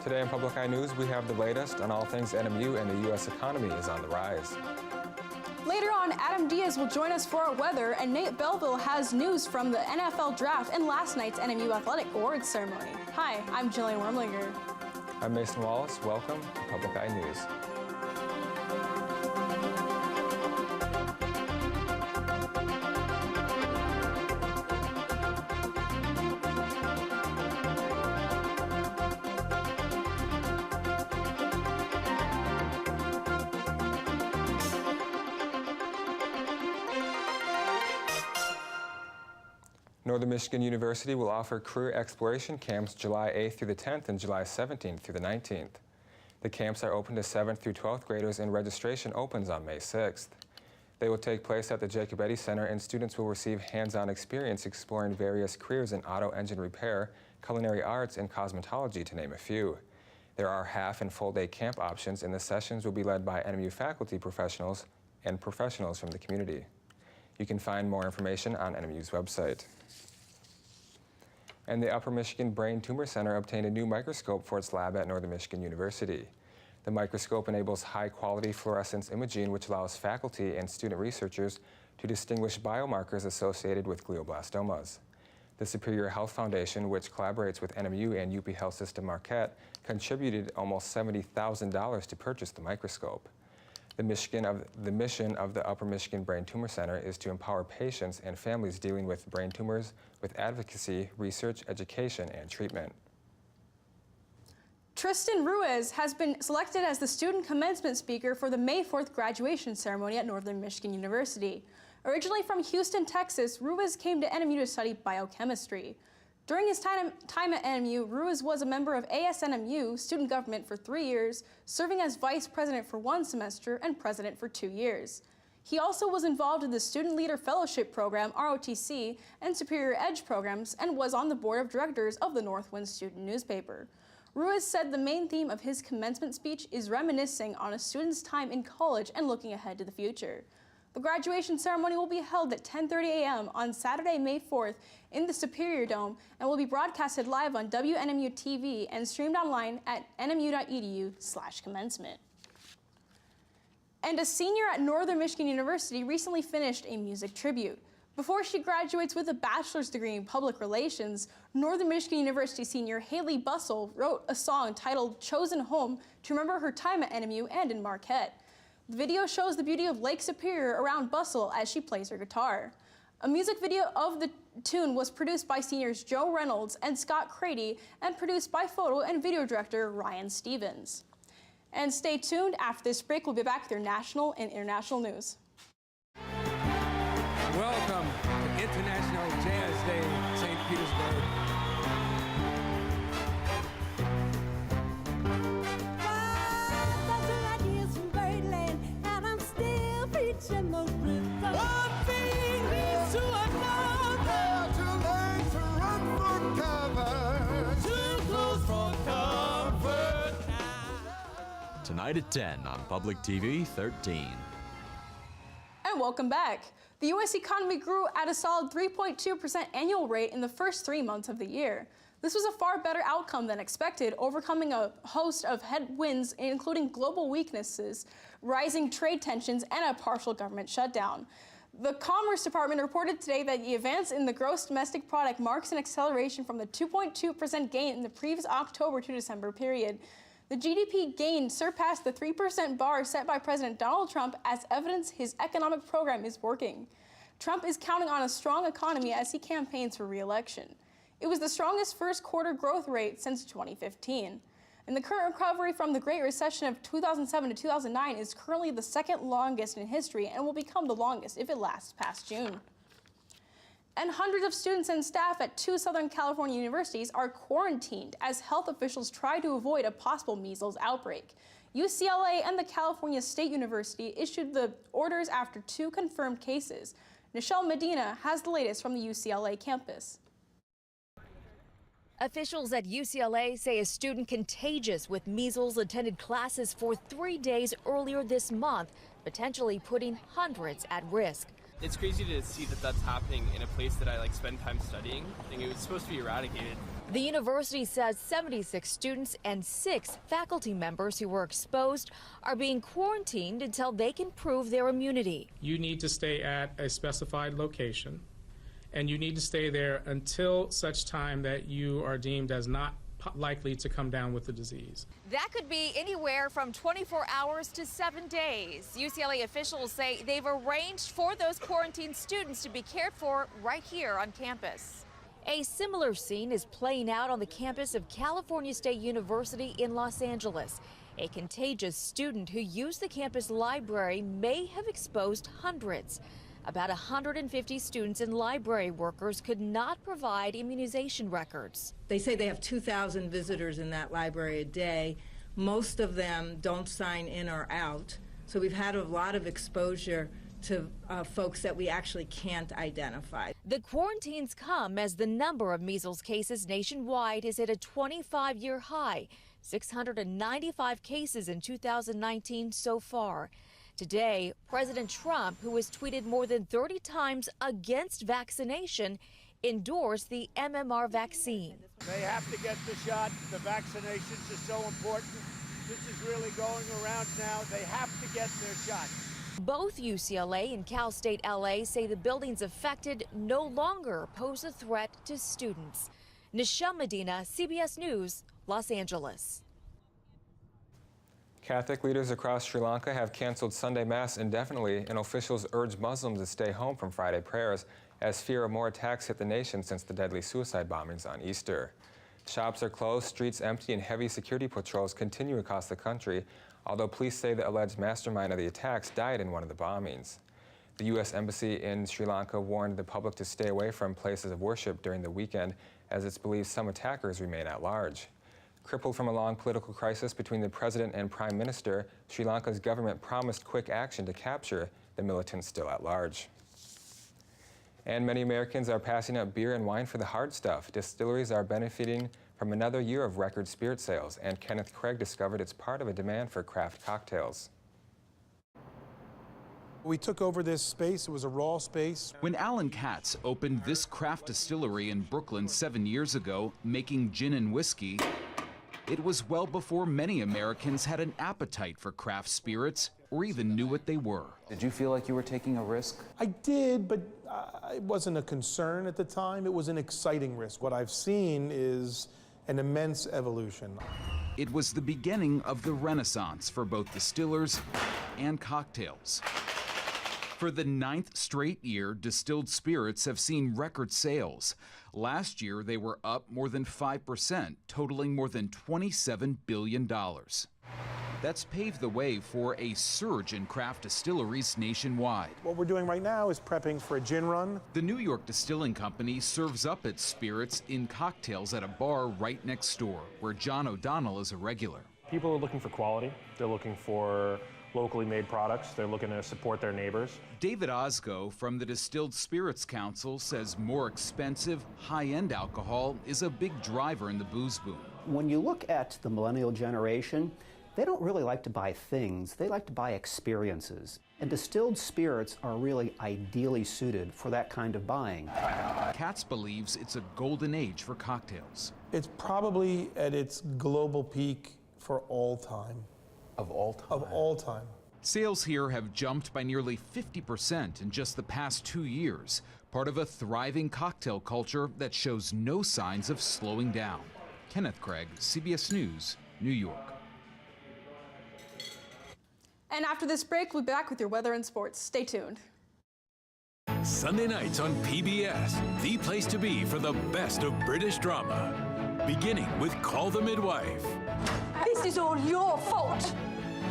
Today in Public Eye News, we have the latest on all things NMU, and the U.S. economy is on the rise. Later on, Adam Diaz will join us for our weather, and Nate Belleville has news from the NFL draft and last night's NMU Athletic Awards ceremony. Hi, I'm Jillian Wormlinger. I'm Mason Wallace. Welcome to Public Eye News. Northern Michigan University will offer career exploration camps July 8th through the 10th and July 17th through the 19th. The camps are open to 7th through 12th graders, and registration opens on May 6th. They will take place at the Jacob Eddy Center, and students will receive hands-on experience exploring various careers in auto engine repair, culinary arts, and cosmetology, to name a few. There are half and full day camp options, and the sessions will be led by NMU faculty professionals and professionals from the community. You can find more information on NMU's website. And the Upper Michigan Brain Tumor Center obtained a new microscope for its lab at Northern Michigan University. The microscope enables high-quality fluorescence imaging, which allows faculty and student researchers to distinguish biomarkers associated with glioblastomas. The Superior Health Foundation, which collaborates with NMU and UP Health System Marquette, contributed almost $70,000 to purchase the microscope. The mission of the Upper Michigan Brain Tumor Center is to empower patients and families dealing with brain tumors with advocacy, research, education, and treatment. Tristan Ruiz has been selected as the student commencement speaker for the May 4th graduation ceremony at Northern Michigan University. Originally from Houston, Texas, Ruiz came to NMU to study biochemistry. During his time at NMU, Ruiz was a member of ASNMU student government for 3 years, serving as vice president for 1 semester and president for 2 years. He also was involved in the Student Leader Fellowship Program, ROTC, and Superior Edge programs, and was on the board of directors of the Northwind student newspaper. Ruiz said the main theme of his commencement speech is reminiscing on a student's time in college and looking ahead to the future. The graduation ceremony will be held at 10:30 a.m. on Saturday, May 4th in the Superior Dome, and will be broadcasted live on WNMU TV and streamed online at nmu.edu/commencement. And a senior at Northern Michigan University recently finished a music tribute. Before she graduates with a bachelor's degree in public relations, Northern Michigan University senior Haley Bussell wrote a song titled "Chosen Home" to remember her time at NMU and in Marquette. The video shows the beauty of Lake Superior around Bussell as she plays her guitar. A music video of the tune was produced by seniors Joe Reynolds and Scott Crady and produced by photo and video director Ryan Stevens. And stay tuned. After this break, we'll be back with your national and international news. Welcome to International Jazz Day in St. Petersburg. Tonight at 10 on Public TV 13. And welcome back. The U.S. economy grew at a solid 3.2% annual rate in the first 3 months of the year. This was a far better outcome than expected, overcoming a host of headwinds, including global weaknesses, rising trade tensions, and a partial government shutdown. The Commerce Department reported today that the advance in the gross domestic product marks an acceleration from the 2.2% gain in the previous October to December period. The GDP gain surpassed the 3% bar set by President Donald Trump as evidence his economic program is working. Trump is counting on a strong economy as he campaigns for re-election. It was the strongest first quarter growth rate since 2015. And the current recovery from the Great Recession of 2007 to 2009 is currently the second longest in history and will become the longest if it lasts past June. And hundreds of students and staff at 2 Southern California universities are quarantined as health officials try to avoid a possible measles outbreak. UCLA and the California State University issued the orders after 2 confirmed cases. Nichelle Medina has the latest from the UCLA campus. Officials at UCLA say a student contagious with measles attended classes for 3 days earlier this month, potentially putting hundreds at risk. It's crazy to see that that's happening in a place that I spend time studying. I think it was supposed to be eradicated. The university says 76 students and 6 faculty members who were exposed are being quarantined until they can prove their immunity. You need to stay at a specified location, and you need to stay there until such time that you are deemed as not likely to come down with the disease. That could be anywhere from 24 hours to 7 days. UCLA officials say they've arranged for those quarantined students to be cared for right here on campus. A similar scene is playing out on the campus of California State University in Los Angeles. A contagious student who used the campus library may have exposed hundreds. About 150 students and library workers could not provide immunization records. They say they have 2,000 visitors in that library a day. Most of them don't sign in or out. So we've had a lot of exposure to folks that we actually can't identify. The quarantines come as the number of measles cases nationwide is at a 25-year high, 695 cases in 2019 so far. Today, President Trump, who has tweeted more than 30 times against vaccination, endorsed the MMR vaccine. They have to get the shot. The vaccinations are so important. This is really going around now. They have to get their shot. Both UCLA and Cal State LA say the buildings affected no longer pose a threat to students. Nichelle Medina, CBS News, Los Angeles. Catholic leaders across Sri Lanka have canceled Sunday Mass indefinitely, and officials urge Muslims to stay home from Friday prayers as fear of more attacks hit the nation since the deadly suicide bombings on Easter. Shops are closed, streets empty, and heavy security patrols continue across the country, although police say the alleged mastermind of the attacks died in one of the bombings. The U.S. Embassy in Sri Lanka warned the public to stay away from places of worship during the weekend, as it's believed some attackers remain at large. Crippled from a long political crisis between the president and prime minister, Sri Lanka's government promised quick action to capture the militants still at large. And many Americans are passing up beer and wine for the hard stuff. Distilleries are benefiting from another year of record spirit sales, and Kenneth Craig discovered it's part of a demand for craft cocktails. We took over this space. It was a raw space. When Alan Katz opened this craft distillery in Brooklyn 7 years ago, making gin and whiskey, it was well before many Americans had an appetite for craft spirits or even knew what they were. Did you feel like you were taking a risk? I did, but it wasn't a concern at the time. It was an exciting risk. What I've seen is an immense evolution. It was the beginning of the renaissance for both distillers and cocktails. For the 9th straight year, distilled spirits have seen record sales. Last year, they were up more than 5%, totaling more than $27 billion. That's paved the way for a surge in craft distilleries nationwide. What we're doing right now is prepping for a gin run. The New York Distilling Company serves up its spirits in cocktails at a bar right next door, where John O'Donnell is a regular. People are looking for quality. They're looking for locally made products. They're looking to support their neighbors. David Osgo from the Distilled Spirits Council says more expensive, high-end alcohol is a big driver in the booze boom. When you look at the millennial generation, they don't really like to buy things, they like to buy experiences. And distilled spirits are really ideally suited for that kind of buying. Katz believes it's a golden age for cocktails. It's probably at its global peak for all time. Of all time? Of all time. Sales here have jumped by nearly 50% in just the past 2 years, part of a thriving cocktail culture that shows no signs of slowing down. Kenneth Craig, CBS News, New York. And after this break, we'll be back with your weather and sports. Stay tuned. Sunday nights on PBS, the place to be for the best of British drama. Beginning with Call the Midwife. This is all your fault.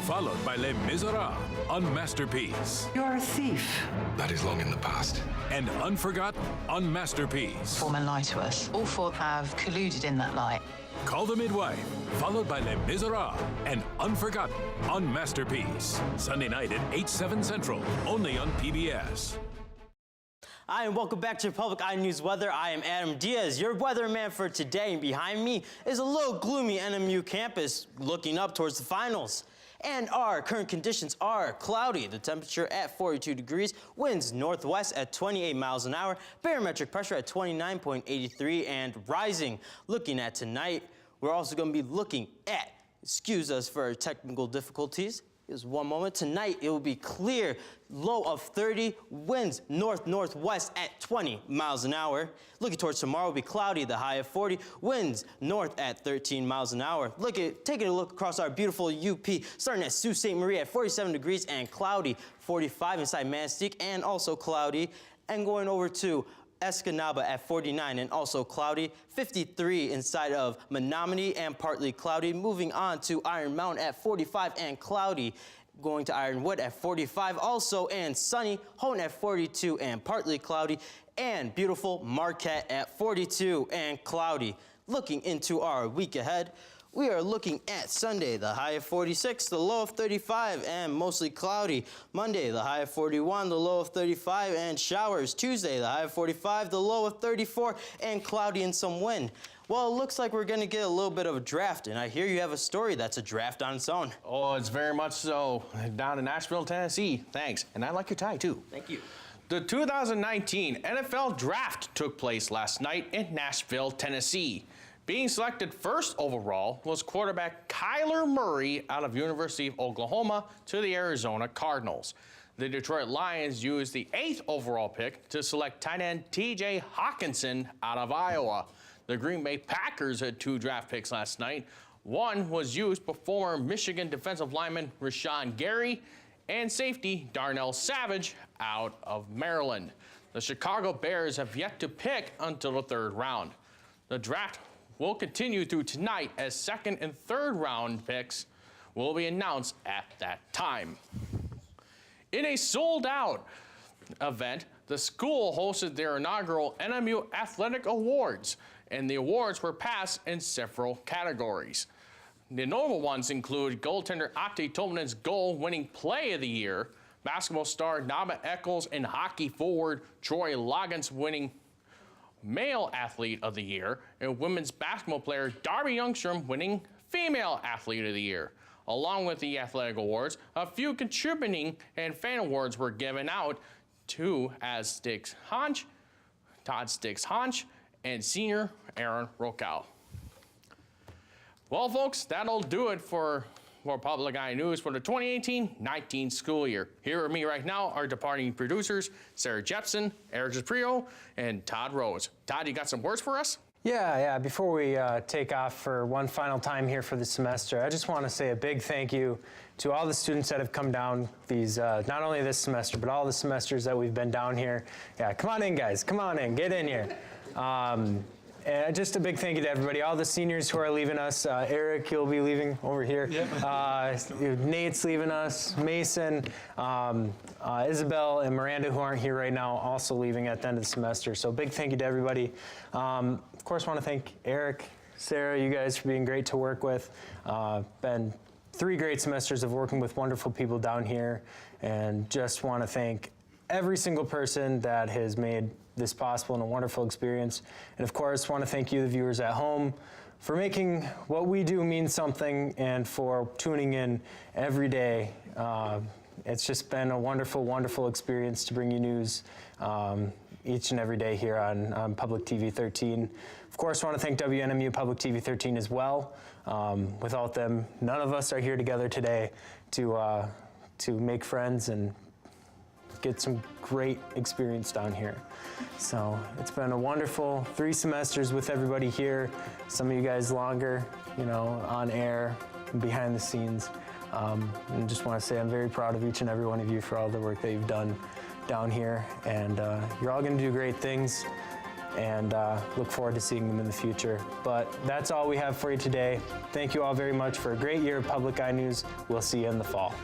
Followed by Les Miserables on Masterpiece. You're a thief. That is long in the past. And Unforgotten on Masterpiece. Form a lie to us. All four have colluded in that lie. Call the Midwife, followed by Les Miserables and Unforgotten on Masterpiece. Sunday night at 8/7 Central, only on PBS. Hi, and welcome back to Public Eye News Weather. I am Adam Diaz, your weatherman for today, and behind me is a little gloomy NMU campus looking up towards the finals. And our current conditions are cloudy. The temperature at 42 degrees, winds northwest at 28 miles an hour, barometric pressure at 29.83 and rising. Looking at tonight, we're also going to be looking at, excuse us for our technical difficulties. Just one moment. Tonight, it will be clear, low of 30, winds north-northwest at 20 miles an hour. Looking towards tomorrow, will be cloudy, the high of 40, winds north at 13 miles an hour. Taking a look across our beautiful UP, starting at Sault Ste. Marie at 47 degrees and cloudy, 45 inside Mastic and also cloudy, and going over to Escanaba at 49 and also cloudy, 53 inside of Menominee and partly cloudy. Moving on to Iron Mountain at 45 and cloudy. Going to Ironwood at 45 also and sunny. Houghton at 42 and partly cloudy. And beautiful Marquette at 42 and cloudy. Looking into our week ahead, we are looking at Sunday, the high of 46, the low of 35, and mostly cloudy. Monday, the high of 41, the low of 35, and showers. Tuesday, the high of 45, the low of 34, and cloudy and some wind. Well, it looks like we're going to get a little bit of a draft, and I hear you have a story that's a draft on its own. Oh, it's very much so. Down in Nashville, Tennessee. Thanks. And I like your tie, too. Thank you. The 2019 NFL Draft took place last night in Nashville, Tennessee. Being selected first overall was quarterback Kyler Murray out of University of Oklahoma to the Arizona Cardinals. The Detroit Lions used the 8th overall pick to select tight end TJ Hawkinson out of Iowa. The Green Bay Packers had 2 draft picks last night. One was used by former Michigan defensive lineman Rashawn Gary and safety Darnell Savage out of Maryland. The Chicago Bears have yet to pick until the 3rd round. The draft will continue through tonight as 2nd and 3rd round picks will be announced at that time. In a sold-out event, the school hosted their inaugural NMU Athletic Awards, and the awards were passed in several categories. The notable ones include goaltender Atte Tolvanen's goal-winning play of the year, basketball star Naba Eccles, and hockey forward Troy Loggins winning Male Athlete of the Year, and women's basketball player Darby Youngstrom winning Female Athlete of the Year. Along with the athletic awards, a few contributing and fan awards were given out to Todd Sticks Honch, and senior Aaron Rokow. Well, folks, that'll do it for Public Eye News for the 2018-19 school year. Here with me right now are departing producers Sarah Jepson, Eric Zaprio, and Todd Rose. Todd, you got some words for us? Yeah. Before we take off for one final time here for the semester, I just want to say a big thank you to all the students that have come down these, not only this semester, but all the semesters that we've been down here. Yeah, come on in, guys. Come on in. Get in here. And just a big thank you to everybody, all the seniors who are leaving us. Eric, you'll be leaving over here. Yep. Nate's leaving us. Mason, Isabel, and Miranda, who aren't here right now, also leaving at the end of the semester. So big thank you to everybody. Of course, want to thank Eric, Sarah, you guys for being great to work with. Been 3 great semesters of working with wonderful people down here, and just want to thank every single person that has made this possible and a wonderful experience. And of course, want to thank you, the viewers at home, for making what we do mean something and for tuning in every day. It's just been a wonderful, wonderful experience to bring you news each and every day here on Public TV 13. Of course, want to thank WNMU Public TV 13 as well. Without them, none of us are here together today to make friends and get some great experience down here. So it's been a wonderful 3 semesters with everybody here. Some of you guys longer, on air and behind the scenes. And just want to say I'm very proud of each and every one of you for all the work that you've done down here. And you're all going to do great things, and look forward to seeing them in the future. But that's all we have for you today. Thank you all very much for a great year of Public Eye News. We'll see you in the fall.